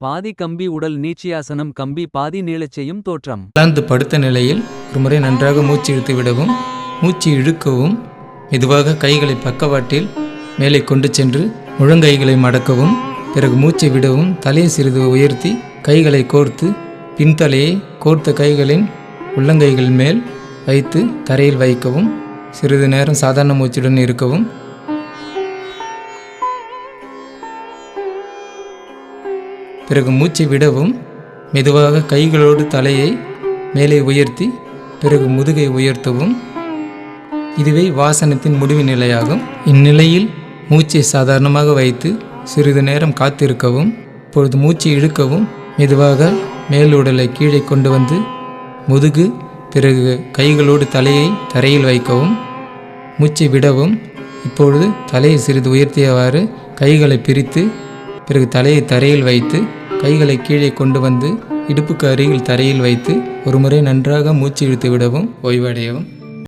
பாதி கம்பி உடல் நீட்சியாசனம். கம்பி பாதி நீளச் செய்யும் தோற்றம். உட்கார்ந்து படுத்த நிலையில் ஒருமுறை நன்றாக மூச்சு இழுத்து விடவும். மூச்சு இழுக்கவும் மெதுவாக கைகளை பக்கவாட்டில் மேலே கொண்டு சென்று முழங்கைகளை மடக்கவும். பிறகு மூச்சை விடவும். தலையை சிறிது உயர்த்தி கைகளை கோர்த்து பின்தலையை கோர்த்த கைகளின் உள்ளங்கைகள் மேல் வைத்து தரையில் வைக்கவும். சிறிது நேரம் சாதாரண மூச்சுடன் இருக்கவும். பிறகு மூச்சை விடவும். மெதுவாக கைகளோடு தலையை மேலே உயர்த்தி பிறகு முதுகை உயர்த்தவும். இதுவே வாசனத்தின் முடிவு நிலையாகும். இந்நிலையில் மூச்சை சாதாரணமாக வைத்து சிறிது நேரம் காத்திருக்கவும். இப்பொழுது மூச்சை இழுக்கவும். மெதுவாக மேலுடலை கீழே கொண்டு வந்து முதுகு பிறகு கைகளோடு தலையை தரையில் வைக்கவும். மூச்சை விடவும். இப்பொழுது தலையை சிறிது உயர்த்தியவாறு கைகளை பிரித்து பிறகு தலையை தரையில் வைத்து கைகளை கீழே கொண்டு வந்து இடுப்புக்கு அருகில் தரையில் வைத்து ஒருமுறை நன்றாக மூச்சு இழுத்து விடவும். ஓய்வடையவும்.